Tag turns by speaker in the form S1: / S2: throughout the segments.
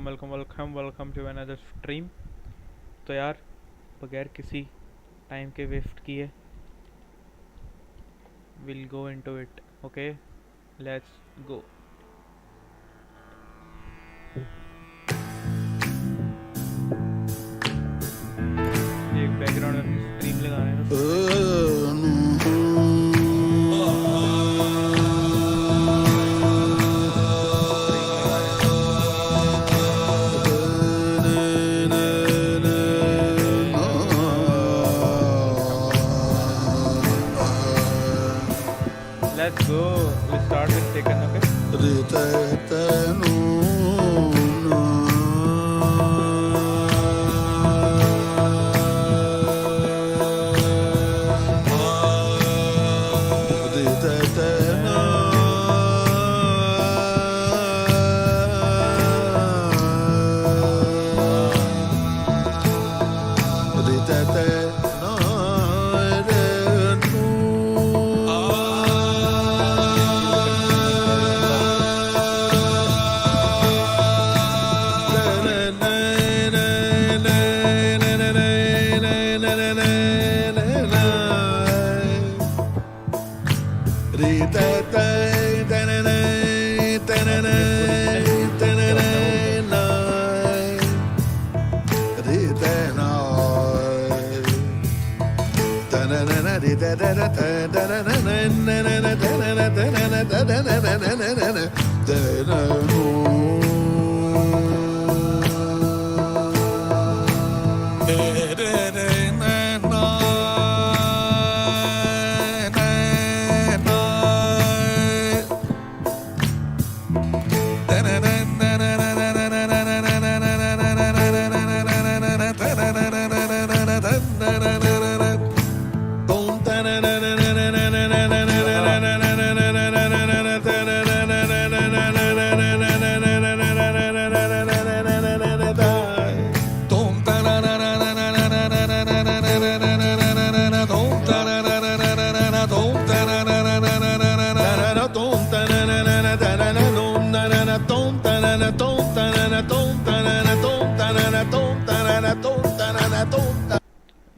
S1: Welcome to another stream. तो यार बगैर किसी टाइम के वेस्ट किए will go into it. Okay, let's go. एक बैकग्राउंड में अपनी स्ट्रीम लगा रहे हैं। Let's go. We start with second, okay?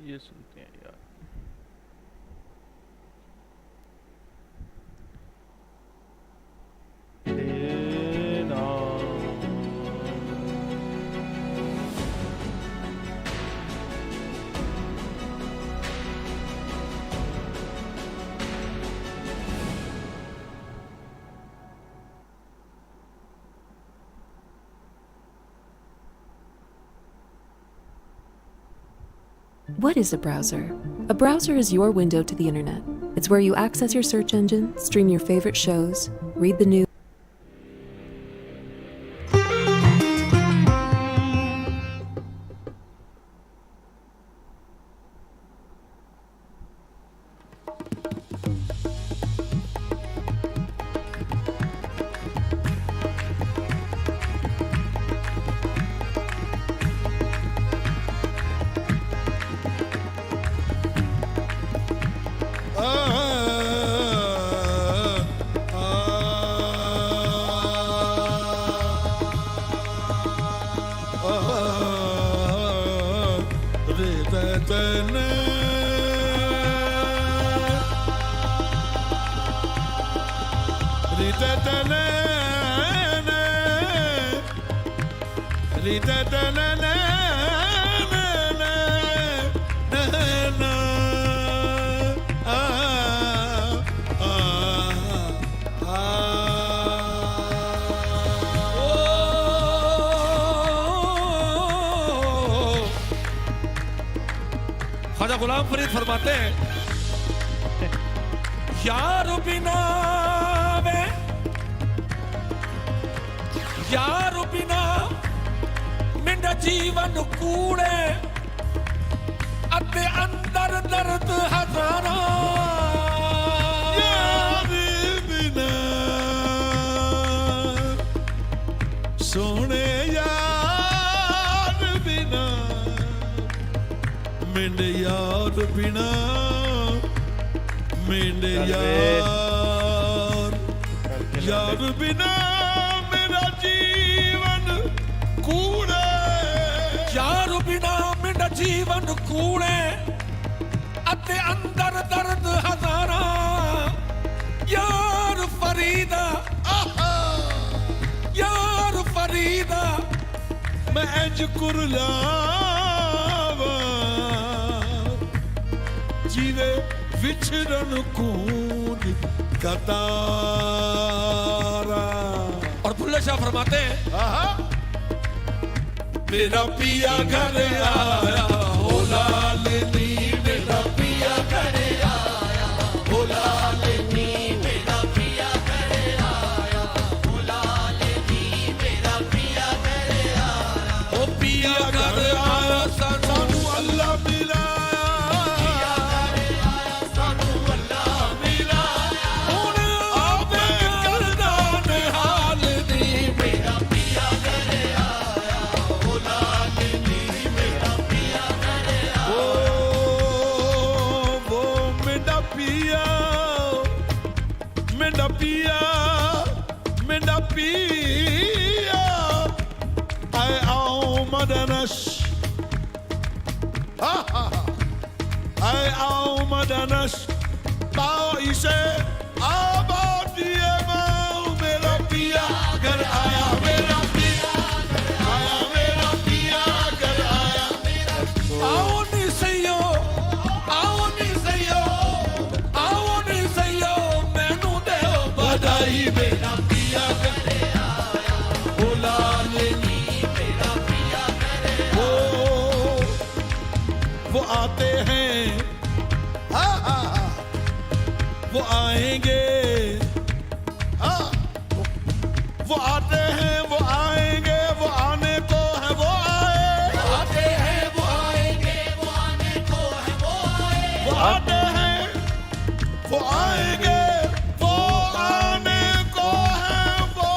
S1: ये सुनते हैं यार।
S2: What is a browser? A browser is your window to the internet. It's where you access your search engine, stream your favorite shows, read the news.
S3: Khwaja Ghulam Farid फरमाते हैं, यार बिना वे यार बिना मिंड जीवन कूड़े अते अंदर दर्द हजारा। यार बिना सोने यार बिना मिंड यार बिना मिंड यार बिना मेरा जीवन कू जीवन कूड़े अते अंदर दर्द हजारा यार फरीदा यार फरीदा मैं इंज कुरलावा जीवे विछड़न कूद कतारा। और बुल्ले शाह फरमाते हैं मेरा पिया घर आया हो लालनी मेरा पिया घर आया हो लालनी मेरा पिया घर आया हो लालनी मेरा पिया घर आया ओ पिया घर आया सानू अल्लाह मिलाया पिया घर आया सानू अल्लाह मिलाया हुण आपे करदा ने हाल दी मेरा पिया घर आया हो लालनी मेरा पिया घर आया वो मेरा पिया मेरा पिया मेरा पिया आए आओ मदनश आए आओ मदनश पाओ इसे आबादिए माओ मेरा पिया घर आया मेरा पिया घर आया मेरा पिया घर आया आओ नी सैयो मैनू दे बधाई मेरा पिया घर आया ओ लालनी मेरा पिया घर आया वो आते हैं वो आएंगे वो आते हैं वो आएंगे वो आने को है वो आए वो आते हैं वो आएंगे वो आने को है वो आए वो आते हैं वो आएंगे वो आने को है वो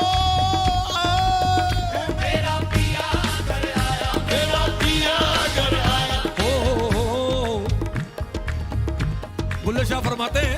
S3: आए मेरा पिया घर आया मेरा पिया घर आया हो बुल्ले शाह फरमाते हैं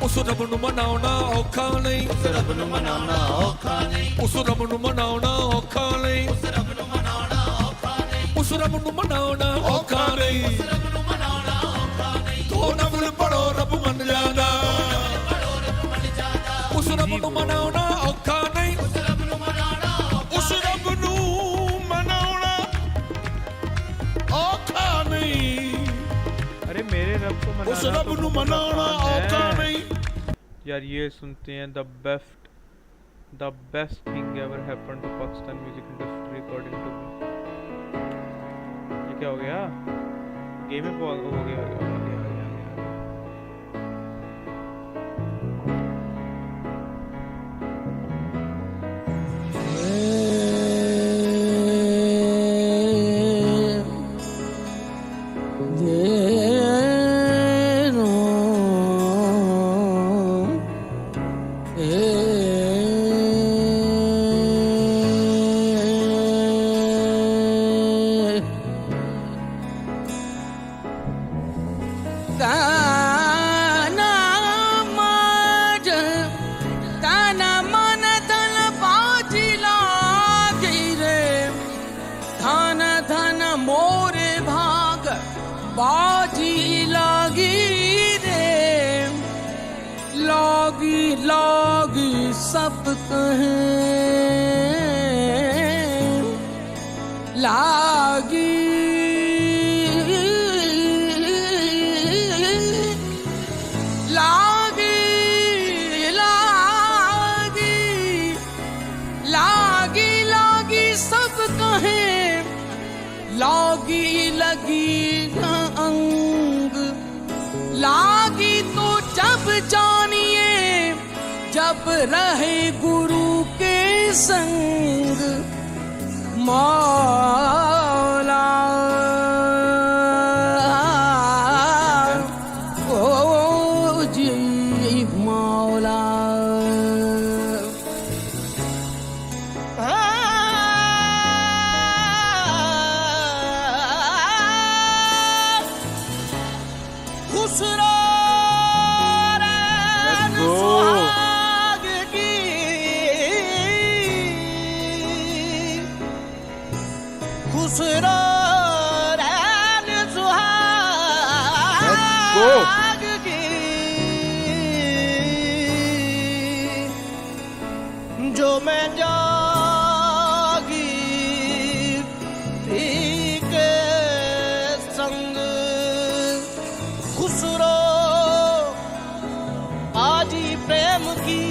S3: उस रब नूं मनाउणा औखा नहीं उस रब नूं मनाउणा औखा नहीं उस रब नूं मनाउणा औखा नहीं उस रब नूं मनाउणा औखा नहीं उस रब नूं मनाउणा औखा नहीं उस रब नूं मनाउणा औखा नहीं तो नफल पढ़ो रब मन जांदा उस रब नूं मनाउणा औखा नहीं उस रब नूं मनाउणा उस रब नूं मनाउणा औखा नहीं
S1: अरे मेरे रब को
S3: उस
S1: मनाना
S3: रब
S1: तो
S3: नूं
S1: बहुत
S3: मनाउणा
S1: आसान
S3: औखा
S1: है।
S3: नहीं
S1: यार ये सुनते हैं the best thing ever happened to Pakistan music industry according to me. ये क्या हो गया? गेम में हो गया
S4: लागी सब कहें लागी लागी लागी लागी लागी सब कहें लागी लगी न अंग लागी तो जब जानिए जब रहे गुरु के संग मौला ओ जी मौला खुसरो खुसरो रैन सुहाग की जो मैं जागी पी के संग खुसरो आजी प्रेम की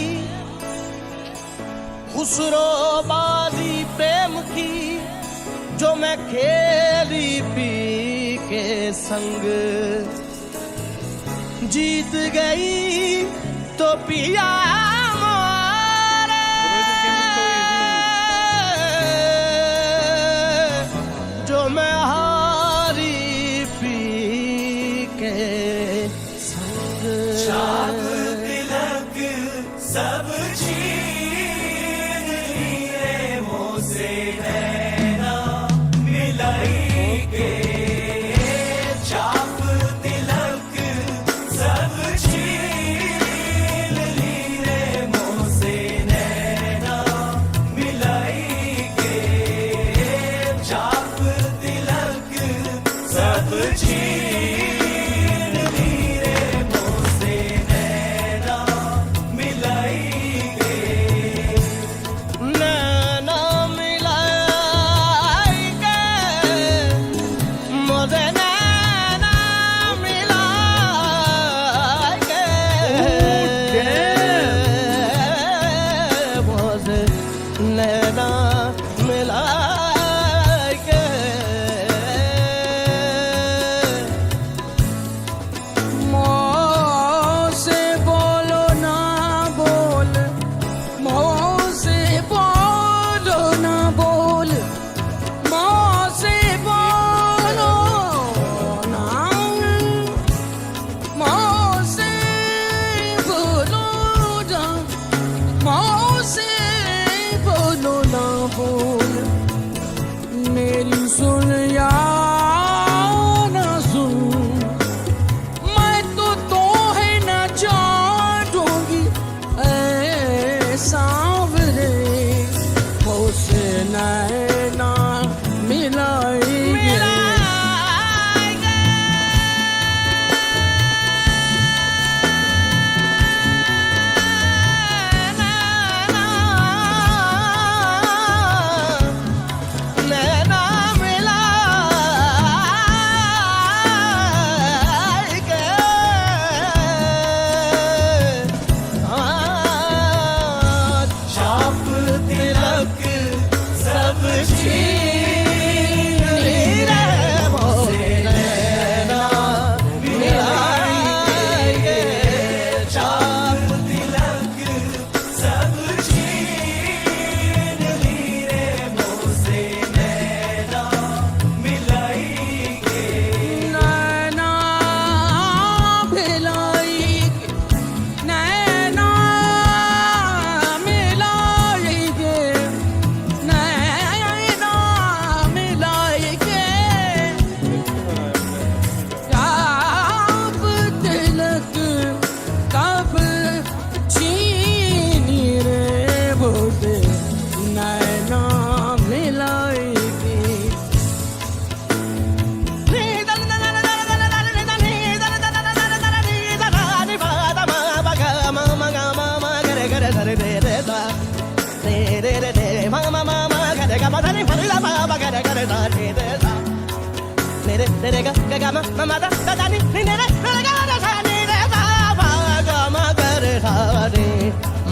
S4: खुसरो बाजी प्रेम की जो मैं खेली पी के संग जीत गई तो पिया जो मैं हारी पी के संग
S3: चाप तिलक सब छीन लिए मुझसे नैना मिलाई के चाप तिलक सब छीन लिए मुझसे नैना मिलाई के चाप तिलक सब छीन लिए मुझसे नैना मिलाई के
S4: नैना मिलाई के मुझे नैना मिलाई के मुझे नैना मिलाई के मौत से बोलो ना बोल मौत से बोलो ना बोल मौत से बोलो ना मौत से बोलो ना मौत से बोलो ना बोल मेरी सुन या ना सुन मैं तो है न चाहूंगी सांवरे उसे नैना मिलाएंगे नैना मिलाएंगे
S3: चाप तिलक सब छीन लिए मुझसे नैना मिलाई के चाप तिलक सब छीन लिए मुझसे नैना मिलाई के
S4: नैना मिलाएंगे नैना मिलाएंगे नैना मिलाएंगे चाप तिलक कब छीन रे बोले नैना मिलाएंगे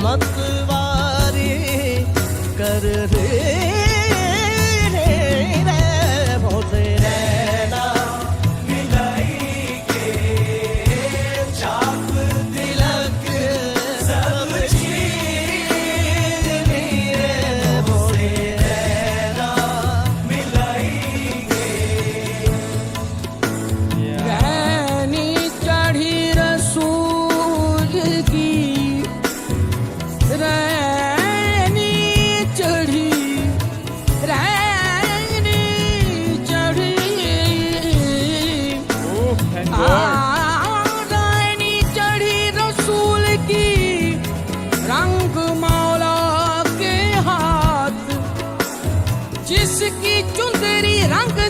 S4: मतवारी कर रे भोसे
S3: नैना मिलाई के चाप तिलक सब छीन लिए मुझसे नैना मिलाई के
S4: रैनी चढ़ी रसूल की रैनी चढ़ी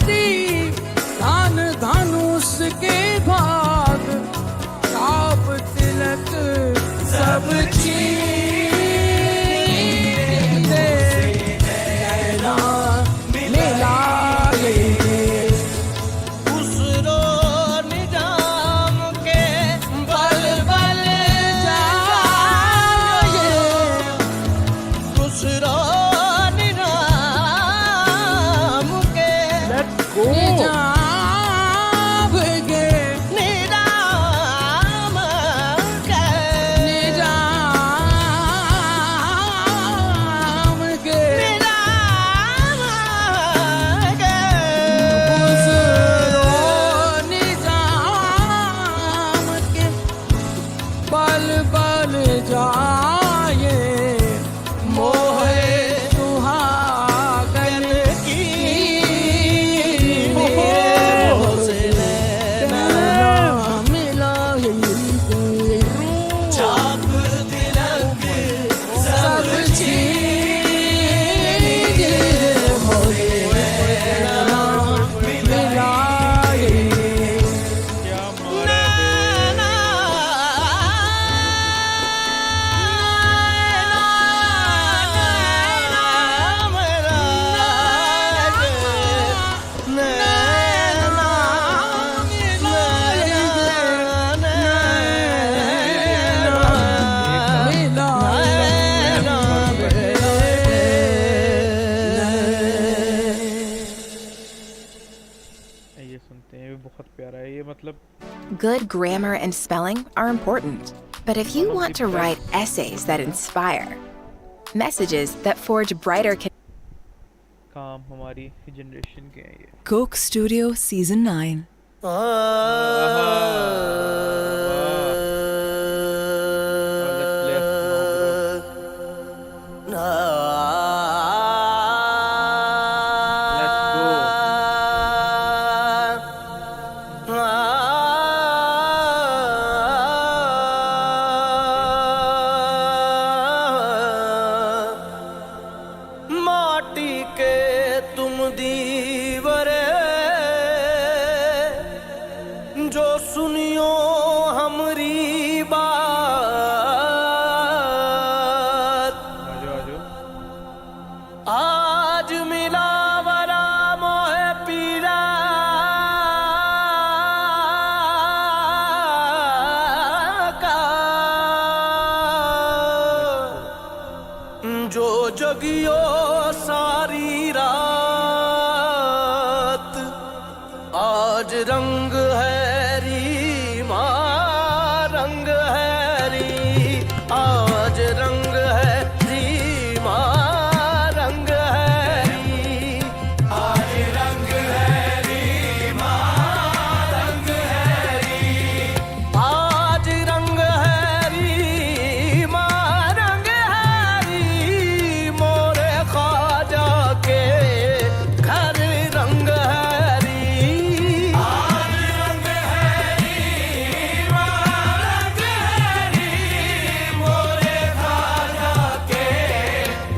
S4: दी धन धनुष के भाग चाप तिलक सब चीज नैना मिलाए उस रो निजाम के बल बल जाए उस रो निजाम के निजाम के निजाम के निजाम के निजाम के उस रो निजाम के बल बल जाए मोहे सुहागन की से नैना मिलाए चाप तिलक सब चीज मोहे नैना मिलाए
S1: क्या मारा ये सुनते हैं, ये भी बहुत प्यारा है ये, मतलब
S5: Good grammar and spelling are important, but if you want to write essays that inspire, messages that forge brighter
S1: काम हमारी जनरेशन के हैं ये।
S2: Coke Studio Season 9.
S1: Let's play a song, bro. Let's go.
S4: माटी के तुम दीवरे जो सुनियो हमरी बात
S1: आजो आजो।
S4: आज मिलावरा मोहे पीरा का जो जगियो सारी रात आज रंग है रीमा रंग है री आज रंग है रीमा रंग है री आज रंग है रीमा रंग है री आज रंग है रीमा रंग है री मोरे ख्वाजा के घर रंग है री आज रंग है रीमा रंग है री मोरे ख्वाजा के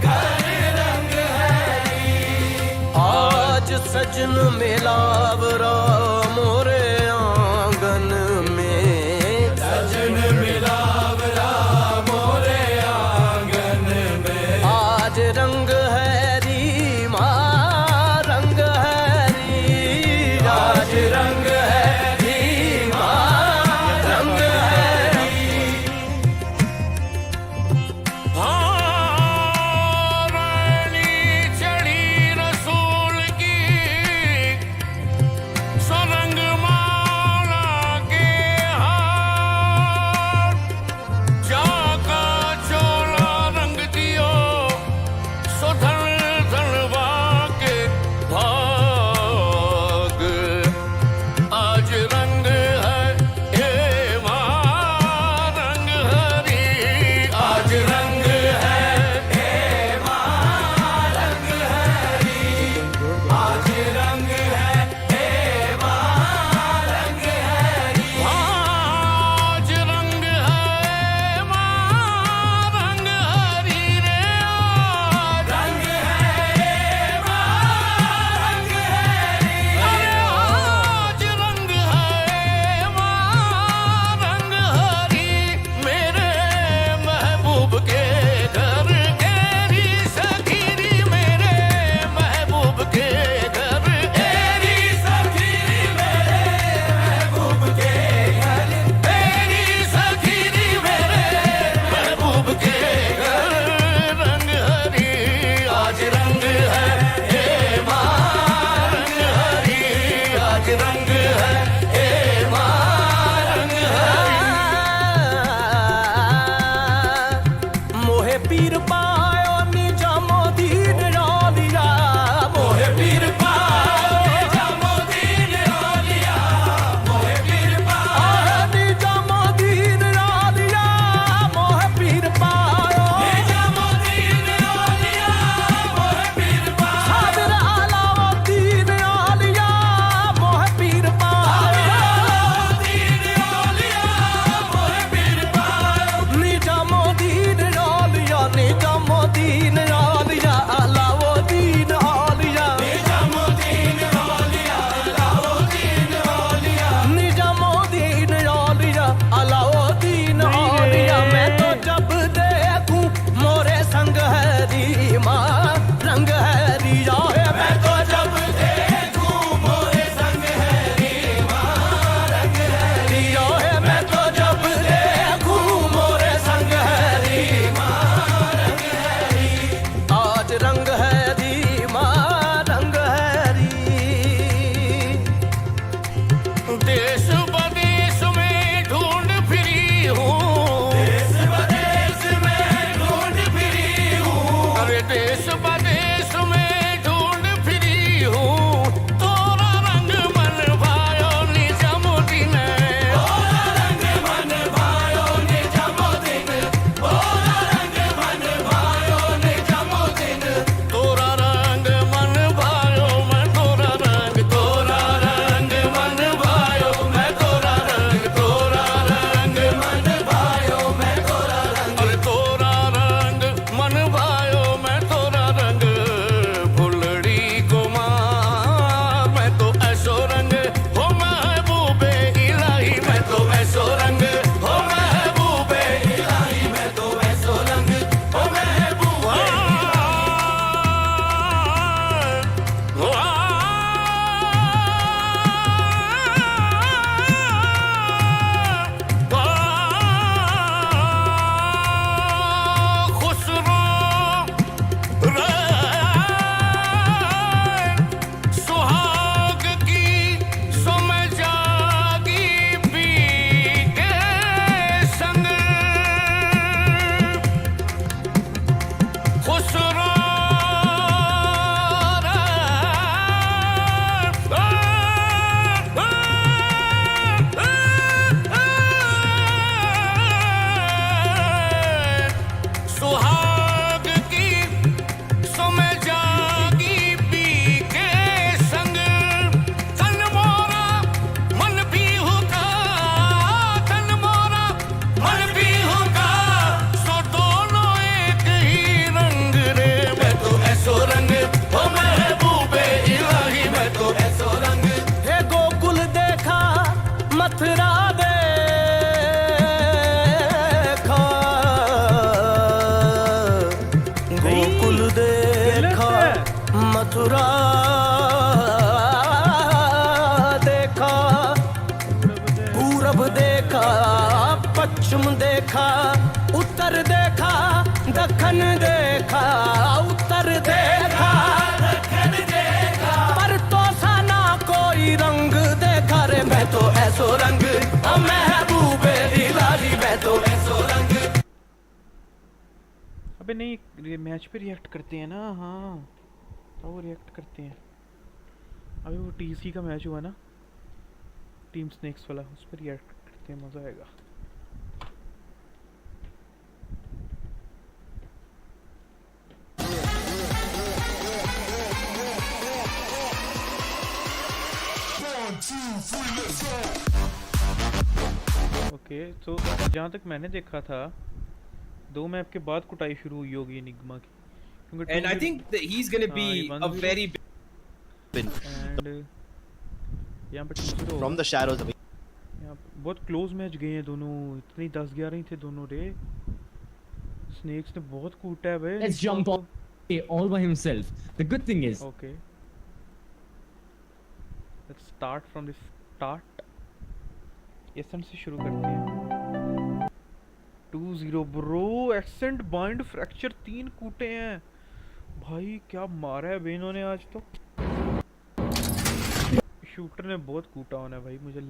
S4: घर रंग है री आज सजन मिलावरा मोरे आंगन में सजन मिलावरा मोरे आंगन में आज रंग है रीमा रंग है री आज रंग है रीमा रंग है री
S3: रानी चढ़ी रसूल की
S4: पायो नीचा मोदी निरालिया मोहे पीर पायो नीचा मोदी निरालिया मोहे पीर पायो नीचा मोदी निरालिया मोहे पीर पायो नीचा मोदी निरालिया मोहे पीर पायो साबिर अलाउद्दीन आलिया मोहे पीर पायो दीन आलिया मोहे पीर पायो नीचा मोदी निरालिया नीचा मोदी निरालिया अलाउद्दीन आलिया नीचा मोदी निरालिया अलाउद्दीन आलिया नीचा मोदी निरालिया अलाउद्दीन आलिया मैं तो जब देखूं मोरे संग है रीमा रंग है रिया है मैं तो जब देखूं मोरे संग है रीमा रंग है रिया है मैं तो जब देखूं मोरे संग है रीमा रंग है री आज रंग है रीमा रंग है री देश बदेश में ढूंढ फिरी हूँ देश बदेश में ढूंढ फिरी हूँ अरे देश बदेश में ढूंढ फिरी हूँ तोरा रंग मन भायो नीचा मोदी ने तोरा रंग मन भायो नीचा मोदी ने तोरा रंग मन भायो नीचा मोदी ने तोरा रंग मन भायो मैं तोरा रंग मन भायो मैं तोरा रंग मन भायो मैं तोरा रंग अरे तोरा रंग मन भायो मैं तोरा रंग फुलड़ी कुमार मैं तो ऐसो रंग हो महबूबे इलाही मैं तो ऐसो रंग हो महबूबे इलाही मैं तो ऐसो रंग हो महबूबे खुसरो सुहाग की सुम जागी पी के संग खुसरो सुहाग की सुम जागी पी के संग तन मोरा मन भी होगा तन मोरा मन भी होगा सो दोनों एक ही रंग रे मैं तो ऐसो रंग हो महबूबे इलाही मैं तो ऐसो रंग हे गोकुल देखा मथुरा देखा गोकुल देखा मथुरा देखा पूरब देखा पश्चिम देखा उत्तर देखा दक्षिण देखा उत्तर देखा दक्षिण देखा पर तो साना कोई रंग देखा रे मैं तो ऐसो रंग महबूबे इलाही मैं तो ऐसो रंग
S1: अबे नहीं ये मैच पे रिएक्ट करते हैं ना हाँ तो वो रिएक्ट करते हैं अभी वो टीसी का मैच हुआ ना टीम स्नेक्स वाला उस पर रिएक्ट करते हैं मज़ा आएगा ओके तो जहाँ तक मैंने देखा था 2 मैप के बाद कुटाई शुरू हुई होगी एनिग्मा की क्योंकि
S6: And I think that he's gonna be a very big
S1: and यहाँ पे 2-0
S7: from the shadows of
S1: यहाँ पे बहुत क्लोज मैच गए हैं दोनों इतनी 10-11 ही थे दोनों रे स्नेक्स ने बहुत कूटा है भाई
S8: Let's jump on all by himself. The good thing is,
S1: okay let's start from the start ascent से शुरू करते हैं 2-0 ब्रो एक्सेंट बाइंड फ्रैक्चर 3 कूटे हैं भाई क्या मारा है बेनों ने आज तो शूटर ने बहुत कूटा होना है भाई मुझे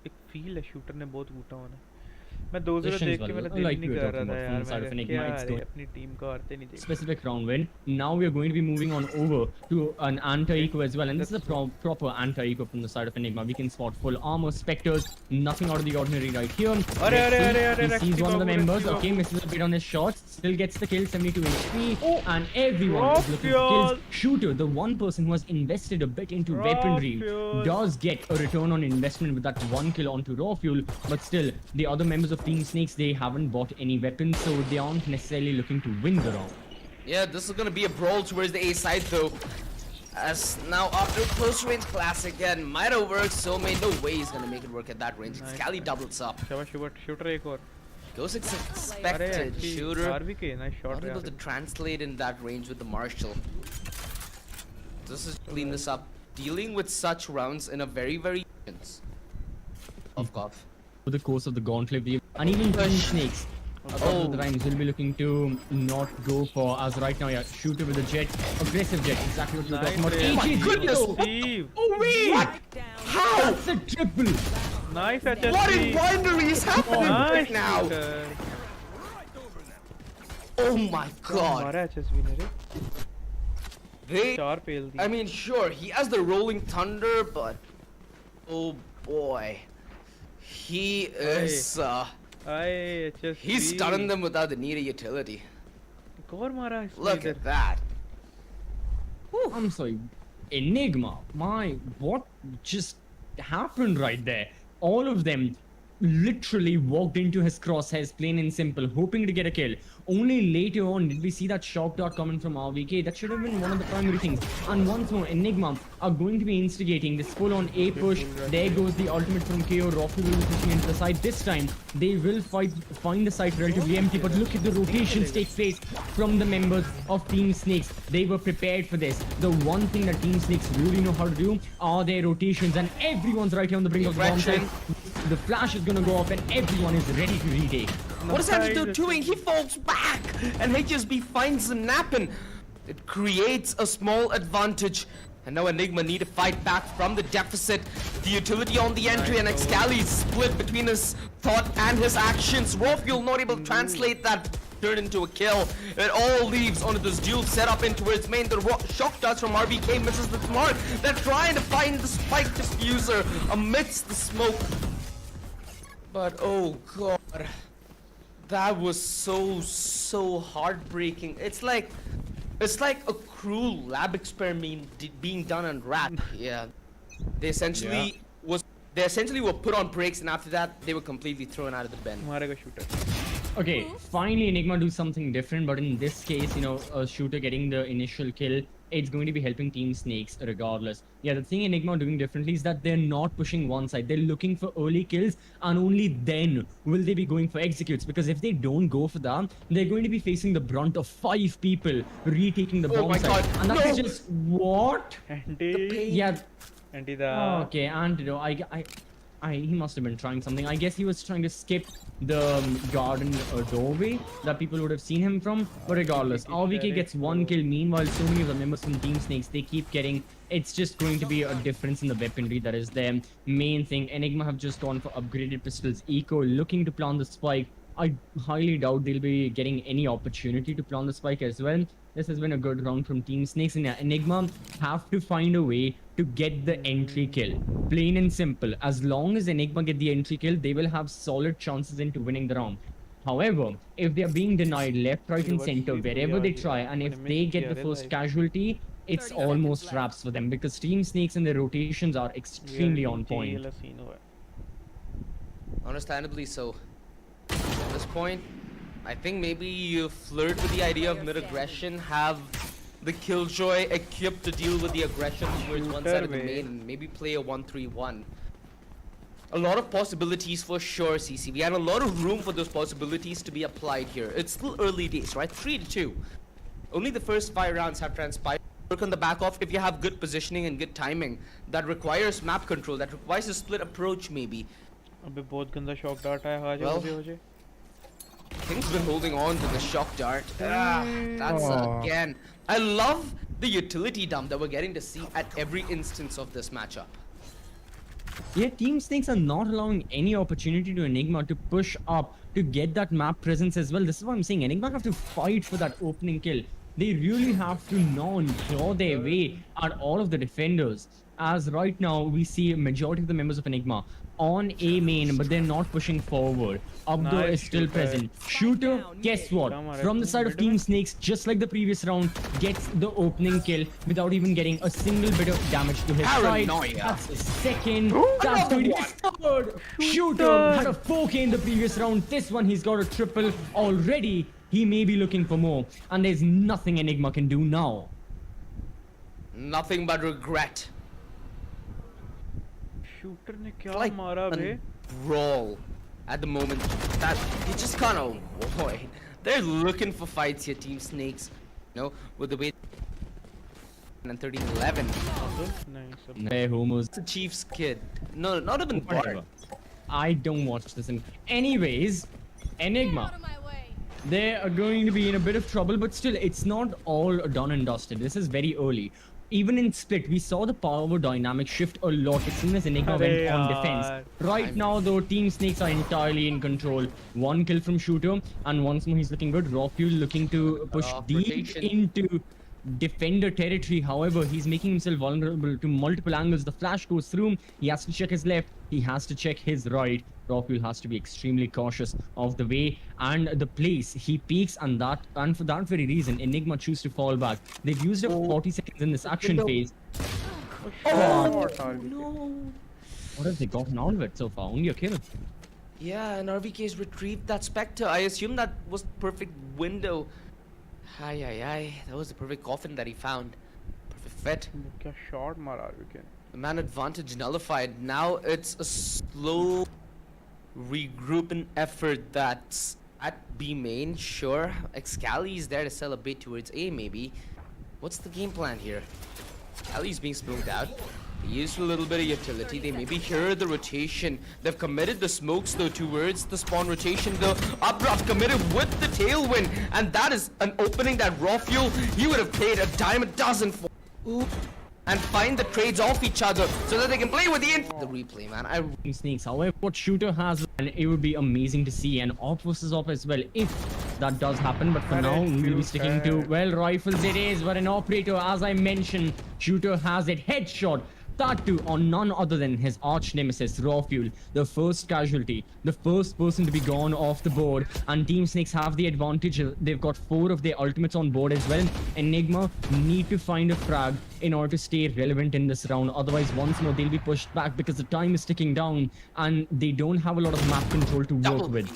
S1: एक फील है शूटर ने बहुत कूटा होना है मैं 2-0
S8: Positions
S1: देख के
S8: well,
S1: मेरा दिल
S8: like
S1: नहीं
S8: we were
S1: कर रहा
S8: talking
S1: था
S8: about from
S1: यार,
S8: the side of
S1: मैं
S8: Enigma,
S1: क्या
S8: it's
S1: रे
S8: going
S1: अपनी टीम को हारते नहीं देख।
S8: specific round win. Now we are going to be moving on over to an anti-eco as well, and this is a proper anti-eco from the side of Enigma. We can spot full armor, specters, nothing out of the ordinary right here.
S1: अरे
S8: Let's
S1: अरे
S8: see.
S1: अरे अरे
S8: He sees
S1: रक्सी
S8: one of the
S1: Babu,
S8: members.
S1: रक्सी
S8: Okay,
S1: Babu.
S8: misses a bit on his shots, still gets the kill, 72 HP, and everyone
S1: Rock
S8: is looking for kills.
S1: fuel.
S8: Shooter, the one person who has invested a bit into
S1: Raw
S8: weaponry,
S1: fuel.
S8: does get a return on investment with that one kill onto raw fuel, but still, the other members of Team Snakes, they haven't bought any weapons, so they aren't necessarily looking to win the round.
S6: Yeah, this is gonna be a brawl towards the A side though. As now after close range classic again, might have worked, so made no way he's gonna make it work at that range.
S1: Nice.
S6: Scally doubles up.
S1: शाबाश shooter एक और।
S6: Goes
S1: अरे
S6: expected.
S1: actually,
S6: Shooter
S1: RV के nice shot
S6: not able to translate in that range with the Marshall. This is clean this up. Dealing with such rounds in a very of course.
S8: For the course of the gauntlet, and even Team Snakes. A lot of the times will be looking to not go for, as right now, yeah, shooter with a jet, aggressive jet, exactly what we're talking about.
S1: Nice,
S8: AJ,
S6: goodness!
S1: Steve,
S8: Oh wait! How? That's a triple!
S1: nice HSP,
S6: What in bindery is happening right
S1: nice
S6: now?
S1: shooter।
S6: Oh my god.
S1: हमारा HSP ने रे
S6: They,
S1: चार पेल दी।
S6: I mean, sure, he has the rolling thunder, but oh boy, he is.
S1: आए HSP।
S6: He's stunning them without the need of utility.
S1: एक और मारा इसने
S6: Look
S1: इधर।
S6: at that.
S8: I'm sorry, Enigma. What just happened right there? All of them literally walked into his crosshairs, plain and simple, hoping to get a kill. Only later on did we see that shock dart coming from RVK. That should have been one of the primary things. And once more, Enigma are going to be instigating this full-on A push. There goes the ultimate from KO. Rocky will be pushing into the side. This time, they will find the site relatively empty. But look at the rotations take place from the members of Team Snakes. They were prepared for this. The one thing that Team Snakes really know how to do are their rotations. And everyone's right here on the brink of the bomb site. The flash is gonna go off and everyone is ready to retake.
S6: What is Antidote doing? He falls back, and HSB finds him napping. It creates a small advantage. And now Enigma need to fight back from the deficit. The utility on the entry, and Excali is split between his thought and his actions. Rawfuel not able to translate that turn into a kill. It all leaves onto this duel setup in towards main. The shock darts from RBK misses the mark. They're trying to find the spike diffuser amidst the smoke. But oh god, that was so heartbreaking. It's like a cruel lab experiment being done on rat. Yeah, they essentially were put on brakes, and after that they were completely thrown out of the bin.
S1: मारेगा shooter.
S8: Okay, finally Enigma do something different, but in this case, you know, a shooter getting the initial kill, it's going to be helping Team Snakes regardless. Yeah, the thing Enigma doing differently is that they're not pushing one side. They're looking for early kills, and only then will they be going for executes. Because if they don't go for that, they're going to be facing the brunt of 5 people retaking the
S6: Oh
S8: bomb
S6: my
S8: site.
S6: God,
S8: And that's
S6: no!
S8: just what?
S1: Anti
S8: Yeah.
S1: Anti दा।
S8: Okay, Antidote. He must have been trying something. I guess he was trying to skip the garden doorway that people would have seen him from. But regardless, RVK gets 1 kill. Meanwhile, so many of the members from Team Snakes, they keep getting. It's just going to be a difference in the weaponry that is their main thing. Enigma have just gone for upgraded pistols. Eco looking to plant the spike. I highly doubt they'll be getting any opportunity to plant the spike as well. This has been a good round from Team Snakes, and Enigma have to find a way to get the entry kill. Plain and simple. As long as Enigma get the entry kill, they will have solid chances into winning the round. However, if they are being denied left, right, and center wherever they try, and if they get the first casualty, it's almost wraps for them because Team Snakes and their rotations are extremely on point.
S6: Understandably so. At this point, I think maybe you flirt with the idea of mid-aggression, have the Killjoy equipped to deal with the aggression towards one side of the main, and maybe play a 1-3-1. A lot of possibilities for sure, CCV, and a lot of room for those possibilities to be applied here. It's still early days, right? 3-2. Only the first 5 rounds have transpired. Work on the back off if you have good positioning and good timing. That requires map control, that requires a split approach maybe.
S1: अबे बहुत गंदा shock dart है। हाँ
S6: Well,
S1: हो जाए।
S6: Things been holding on to the shock dart. That's again. I love the utility dump that we're getting to see at every instance of this matchup.
S8: Yeah, Team Snakes are not allowing any opportunity to Enigma to push up to get that map presence as well. This is what I'm saying. Enigma have to fight for that opening kill. They really have to now claw their way at all of the defenders. As right now, we see a majority of the members of Enigma on A main, but they're not pushing forward. Abdo
S1: Nice
S8: is still
S1: shooter.
S8: present. Shooter, guess what? From the side of Team Snakes, just like the previous round, gets the opening kill without even getting a single bit of damage to his side.
S6: Paranoia.
S8: That's a second. That's going to be a third. Shooter had a 4K in the previous round. This one, he's got a triple already. He may be looking for more. And there's nothing Enigma can do now.
S6: Nothing but regret.
S1: Shooter ने क्या
S6: Like
S1: मारा बे?
S6: a brawl at the moment that you just can't avoid. They're looking for fights here, Team Snakes. You know, with the way and 13-11.
S1: नहीं सब
S8: Hey, homos.
S6: The Chief's kid. No, not even
S8: Whatever.
S6: Bart.
S8: I don't watch this. Anyways, Enigma. They are going to be in a bit of trouble, but still, it's not all done and dusted. This is very early. Even in split, we saw the power dynamic shift a lot as soon as Enigma went on defense. Right now, though, Team Snakes are entirely in control. One kill from Shooter, and once more he's looking good. Raw Fuel looking to push deep
S6: rotation.
S8: into defender territory. However, he's making himself vulnerable to multiple angles. The flash goes through. He has to check his left. He has to check his right. Rockfield has to be extremely cautious of the way and the place he peaks, and for that very reason, Enigma choose to fall back. They've used up 40 seconds in this action phase.
S6: Oh,
S8: No! What have they gotten out of it so far? Only a kill.
S6: yeah, and RVK's retrieved that Spectre. I assume that was the perfect window. Aye, aye, aye. That was the perfect coffin that he found. Perfect fit.
S1: क्या shot मारा wicket?
S6: The man advantage nullified. Now it's a slow regrouping effort that's at B main. Sure, Excali is there to sell a bit towards A maybe. What's the game plan here? Excali's being smoked out. They used a little bit of utility. They maybe hear the rotation. They've committed the smokes though towards the spawn rotation. The updraft committed with the tailwind, and that is an opening that Raw Fuel he would have paid a dime a dozen for. Ooh. And find the trades off each other so that they can play with the replay, man.
S8: Snakes. However, what Shooter has, and it would be amazing to see an op versus op as well if that does happen. But for now, we'll be sticking to, well, rifles it is, but an operator, as I mentioned, Shooter has it. Headshot. That too on none other than his arch nemesis, Raw Fuel, the first casualty, the first person to be gone off the board, and Team Snakes have the advantage. They've got 4 of their ultimates on board as well. Enigma need to find a frag in order to stay relevant in this round. Otherwise, once more, they'll be pushed back because the time is ticking down, and they don't have a lot of map control to work with.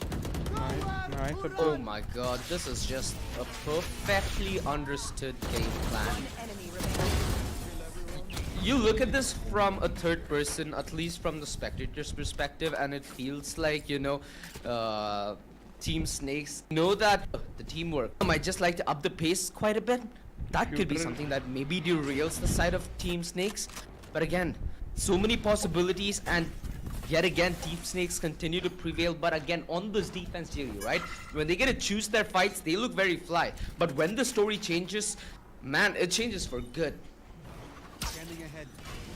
S1: Nice.
S6: Oh my god, this is just a perfectly understood game plan. You look at this from a third person, at least from the spectator's perspective, and it feels like, you know, Team Snakes know that the teamwork might just like to up the pace quite a bit. That could be something that maybe derails the side of Team Snakes. But again, so many possibilities, and yet again, Team Snakes continue to prevail. But again, on this defense theory, right? When they get to choose their fights, they look very fly. But when the story changes, man, it changes for good.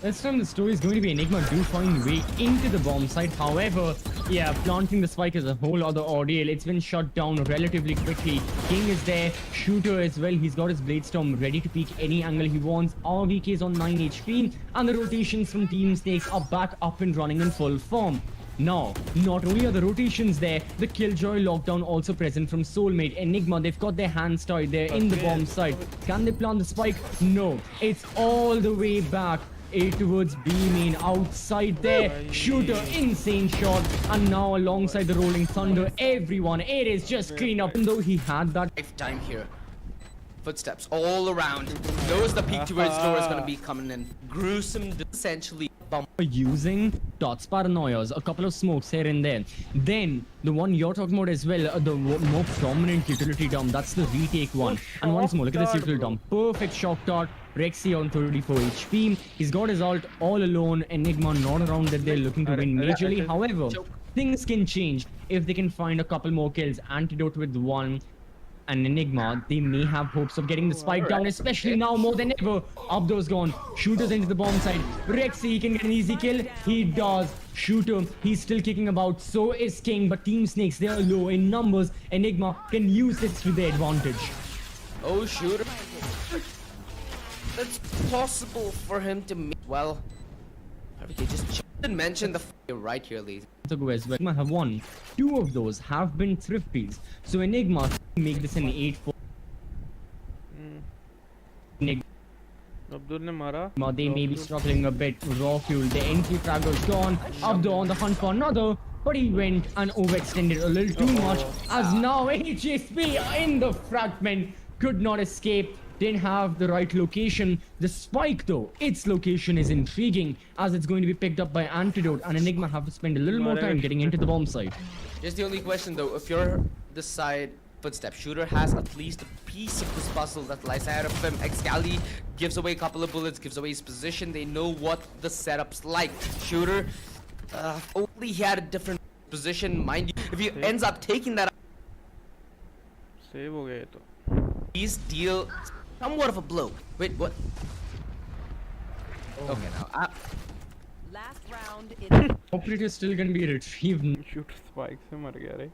S8: This time the story is going to be Enigma do find way into the bomb site. However, yeah, planting the spike is a whole other ordeal. It's been shut down relatively quickly. King is there, Shooter as well. He's got his Bladestorm ready to peek any angle he wants. RVK is on 9 HP, and the rotations from Team Snakes are back up and running in full form. Now, not only are the rotations there, the Killjoy lockdown also present from Soulmate. Enigma, they've got their hands tied there in the bomb site. Can they plant the spike? No. It's all the way back. A towards B main outside there. Shooter, insane shot. And now alongside the Rolling Thunder, everyone, it is just clean up. Even though he had that
S6: Lifetime here. Footsteps all around. Knows the peek towards door is going to be coming in. Gruesome, essentially. Bump.
S8: using dots, paranoias, a couple of smokes here and there. Then the one you're talking about as well, the more prominent utility dump, that's the retake one. And once more, look at this utility dump. Perfect shock dart. Rexy on 34 HP. He's got his ult all alone. Enigma not around that they're looking to win majorly. However, things can change if they can find a couple more kills. Antidote with 1. and Enigma, they may have hopes of getting the spike down, especially now more than ever. Abdo's gone. Shooter's into the bomb side. Rexy, he can get an easy kill. He does. Shooter, he's still kicking about. So is King, but Team Snakes, they are low in numbers. Enigma can use this to their advantage.
S6: Oh, Shooter. It's possible for him to make. Well, okay, just didn't mention the right here, ladies.
S8: To go as well. Enigma have won. 2 of those have been thrifties. So Enigma make this an 8-4. Enigma,
S1: Abdul ने मारा.
S8: they may be struggling a bit. Raw fuel. The entry fragger's gone. Abdo on the hunt for another. But he went and overextended a little too much. As now HSP in the fragment could not escape. Didn't have the right location. The spike though, its location is intriguing as it's going to be picked up by Antidote, and Enigma have to spend a little more time getting into the bomb site.
S6: Just the only question though, if you're the side footstep, Shooter has at least a piece of this puzzle that lies ahead of him. Excali gives away a couple of bullets, gives away his position. They know what the setup's like. Shooter, only he had a different position, mind you. If he ends up taking that,
S1: save हो गया ये तो.
S6: he's deal somewhat of a blow. Wait, what? Okay, now
S7: Last round in
S8: Operator's still gonna be retrieved.
S1: Shoot spike से मर गया रे.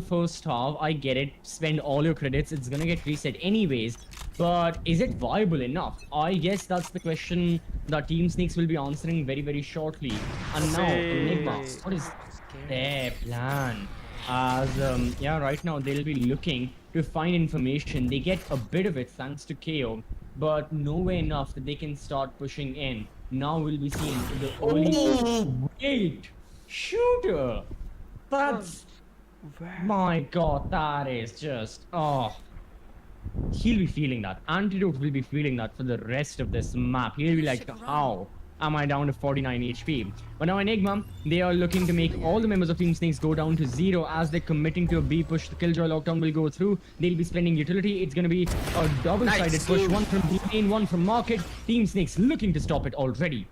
S8: First half, I get it. Spend all your credits. It's gonna get reset anyways. But is it viable enough? I guess that's the question that Team Snakes will be answering very, very shortly. And now, Enigma, what is their plan? As yeah, right now they'll be looking to find information. They get a bit of it thanks to KO, but nowhere enough that they can start pushing in. Now we'll be seeing the early. Wait, Shooter. That's my God. That is just He'll be feeling that. Antidote will be feeling that for the rest of this map. He'll be like, how am I down to 49 HP? But now Enigma, they are looking to make all the members of Team Snakes go down to 0 as they're committing to a B push. The Killjoy lockdown will go through. They'll be spending utility. It's going to be a double-sided push. One from B main, one from market. Team Snakes looking to stop it already.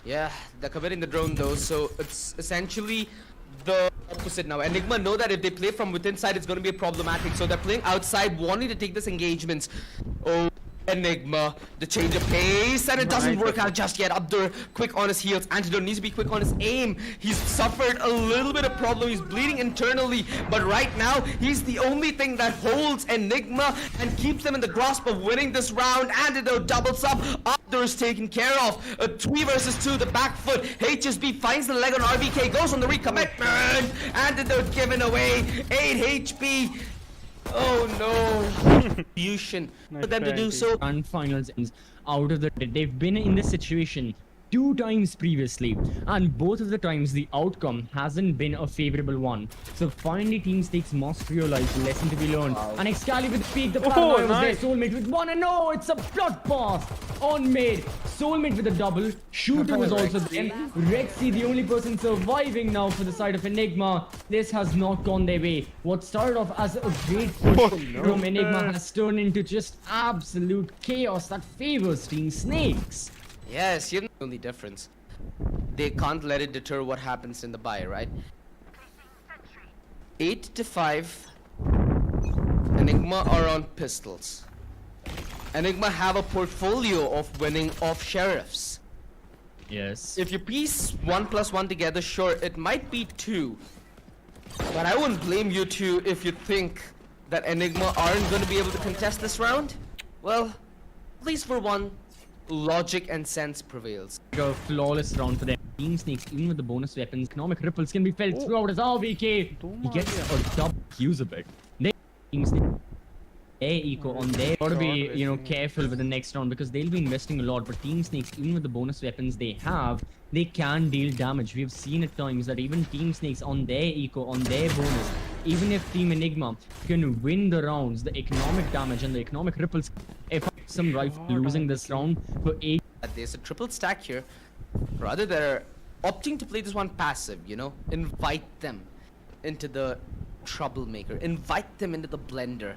S6: yeah, they're committing the drone though, so it's essentially the opposite now. Enigma know that if they play from within side, it's going to be problematic. So they're playing outside, wanting to take this engagement. Oh, Enigma, the change of pace, and it doesn't work out just yet. Abdur, quick on his heels. Antidote needs to be quick on his aim. He's suffered a little bit of problem. He's bleeding internally, but right now, he's the only thing that holds Enigma and keeps them in the grasp of winning this round. Antidote doubles up. Abdur is taken care of. A 3 versus 2, the back foot. HSB finds the leg on RBK, goes on the recommitment. Antidote given away. 8 HP. Oh no! Fusion for them to do so.
S8: And finals ends out of the. They've been in this situation 2 times previously, and both of the times the outcome hasn't been a favorable one. So finally, Team Snakes must realize the lesson to be learned. And Excali with the peak, the paranoia was there. Soulmate with 1, and no, it's a bloodbath on mid. Soulmate with a double. Shooter was also there. Rexy, the only person surviving now for the side of Enigma. This has not gone their way. What started off as a great push from Enigma has turned into just absolute chaos that favors Team Snakes.
S6: Yes, you know the only difference. They can't let it deter what happens in the buy, right? 8 to 5. Enigma are on pistols. Enigma have a portfolio of winning off sheriffs.
S8: Yes.
S6: If you piece 1 plus 1 together, sure, it might be 2. But I wouldn't blame you two if you think that Enigma aren't going to be able to contest this round. Well, at least for one, logic and sense prevails.
S8: A flawless round for them. Team Snakes, even with the bonus weapons, economic ripples can be felt throughout his RVK. He gets a double use of it. Team Snakes, their eco on there. Gotta be, you know, careful with the next round because they'll be investing a lot. But Team Snakes, even with the bonus weapons they have, they can deal damage. We've seen at times that even Team Snakes on their eco, on their bonus, even if Team Enigma can win the rounds, the economic damage and the economic ripples, if some rifle losing this round for 8.
S6: There's a triple stack here. Rather, they're opting to play this one passive, you know? Invite them into the troublemaker. Invite them into the blender.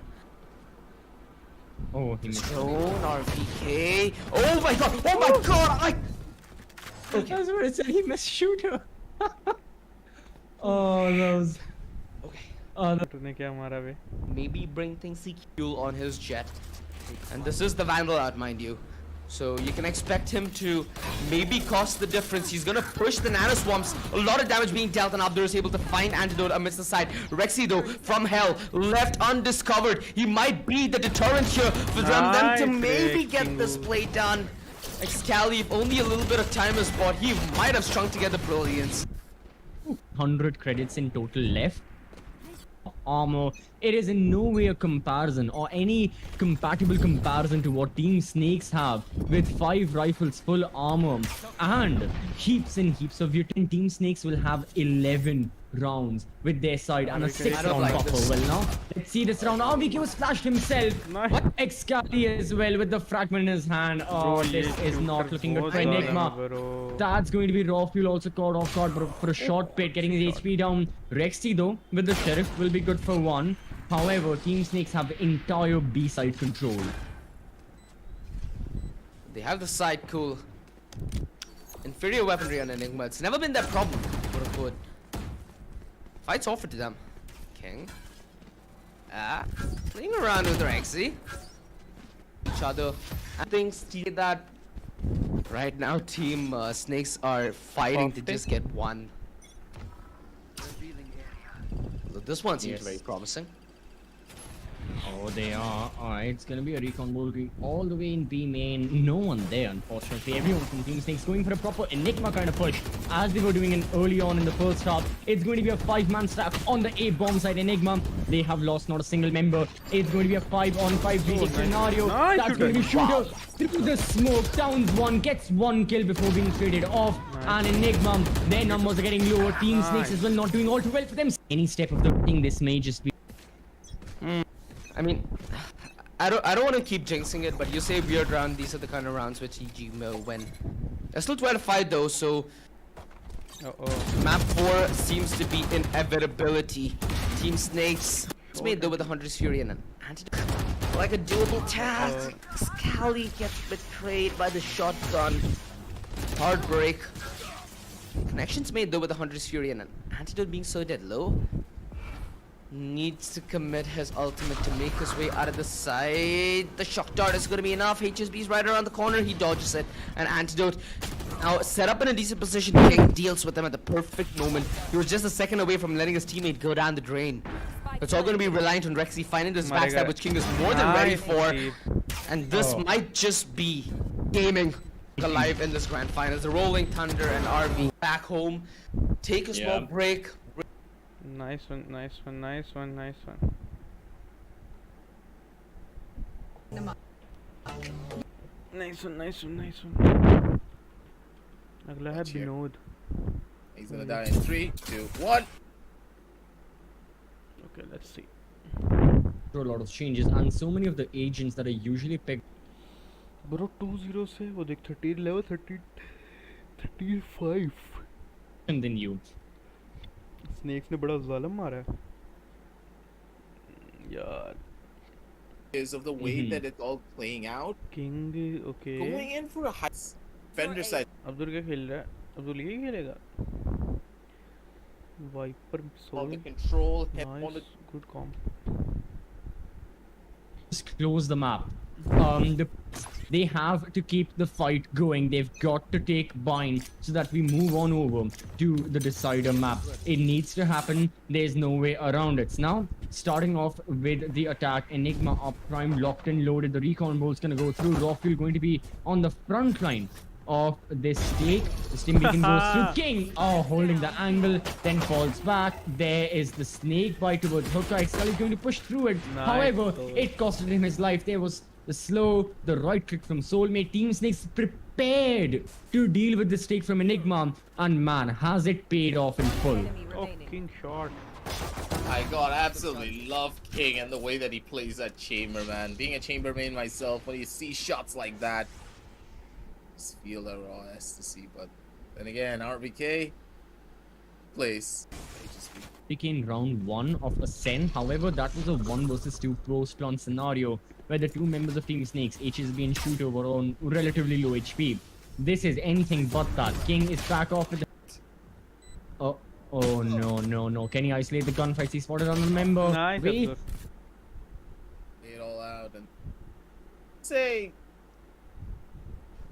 S8: Oh, he missed.
S6: Drone, RPK. Oh my god! Oh my god! Okay.
S8: That's what it said. He missed Shooter. Oh, that was.
S6: Okay.
S1: तूने क्या मारा बे?
S6: maybe bring things secure on his jet. And this is the Vandal out, mind you. So you can expect him to maybe cost the difference. He's gonna push the nano swamps. A lot of damage being dealt, and Abdur is able to find Antidote amidst the side. Rexy though, from hell, left undiscovered. He might be the deterrent here for them to
S1: Nice,
S6: maybe get
S1: Rexy.
S6: this play done. Excali, if only a little bit of time is bought, he might have strung together brilliance.
S8: 100 credits in total left. Armor, it is in no way a comparison or any compatible comparison to what Team Snakes have with 5 rifles, full armor, and heaps and heaps of mutant. Team Snakes will have 11 rounds with their side and a 6 round
S6: like
S8: buffer.
S6: this.
S8: Well, now let's see this round. RBK was flashed himself.
S1: Nice.
S8: What? Excali as well with the fragment in his hand. Oh, this is not looking good for Enigma. That's going to be raw fuel also caught off guard for a short pit, getting his HP down. Rexy though, with the Sheriff, will be good for 1. However, Team Snakes have the entire B side control.
S6: They have the side cool. Inferior weaponry on Enigma. It's never been their problem, quote unquote. Fights offered to them. King. Playing around with Rexy. Each other. I think that right now Team Snakes are fighting to just get one. So this one seems
S8: Yes.
S6: very promising.
S8: Oh, they are. Alright, it's gonna be a recon ball all the way in B main. No one there, unfortunately. Everyone from Team Snakes going for a proper Enigma kind of push, as they were doing it early on in the first half. It's going to be a 5-man stack on the A bomb side. Enigma, they have lost not a single member. It's going to be a 5-on-5 beating scenario.
S1: Nice
S8: That's going to be
S1: shooter.
S8: Shooter through the smoke. Downs 1, gets 1 kill before being traded off. And Enigma, their numbers are getting lower. Team Snakes as well not doing all too well for them. Any step of the thing, this may just be.
S6: I mean, I don't want to keep jinxing it, but you say weird round. These are the kind of rounds which EG will win. They're still 25 though, so map 4 seems to be inevitability. Team Snakes. It's made though with 100's Fury and an antidote. Like a doable task. Scally gets betrayed by the shotgun. Heartbreak. Connections made though with 100's Fury and an antidote being so dead low. Needs to commit his ultimate to make his way out of the side. The shock dart is going to be enough. HSB's right around the corner. He dodges it. An antidote. Now set up in a decent position. King deals with them at the perfect moment. He was just a second away from letting his teammate go down the drain. It's all going to be reliant on Rexy finding this backstab, which King is more than ready for. And this might just be gaming alive in this grand finals. The Rolling Thunder and RV back home. Take a small break.
S1: Nice one. Nice one. अगला है Vinod.
S3: He's gonna die in 3, 2, 1.
S1: Okay, let's see.
S8: A lot of changes, and so many of the agents that are usually picked
S1: Bro 2-0 से वो देख 30 level 35.
S8: than you.
S1: Snacks ने बड़ा ज़ालिम मारा है यार.
S3: Is of the way that it's all playing out.
S1: King okay.
S3: Going in for a high fender side.
S1: Abdul क्या खेल रहा है? अब्दुल ये खेलेगा. Viper
S3: All
S1: soul.
S3: the control, hit on the
S1: Nice, good comp.
S8: Just close the map. They have to keep the fight going. They've got to take bind so that we move on over to the decider map. It needs to happen. There's no way around it. Now, starting off with the attack, Enigma up prime, locked and loaded. The recon bolt's gonna go through. Rockfield going to be on the front line of this stake. The Stim Beacon goes through. King, holding the angle, then falls back. There is the snake bite towards Hooker. Excel is going to push through it.
S1: Nice.
S8: However, it costed him his life. There was the slow, the right click from Soulmate. Team Snakes prepared to deal with the stake from Enigma, and man, has it paid off in full.
S7: Enemy
S1: Oh,
S7: remaining.
S1: king shot.
S3: I God, absolutely love King and the way that he plays that chamber, man. Being a chamber main myself, when you see shots like that, just feel the raw ecstasy. But then again, RBK plays HSB.
S8: Became round 1 of Ascent. However, that was a 1 versus 2 post-launch scenario where the 2 members of Team Snakes, HSB and Shooter, were on relatively low HP. This is anything but that. King is back off with the... Oh no. Can you isolate the gunfights? He spotted on the member.
S1: Nice
S8: Wait.
S1: observe.
S3: Lay it all out and say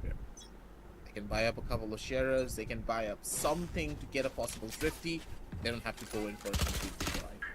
S3: they can buy up a couple of sharers, they can buy up something to get a possible 50. They don't have to go in for a complete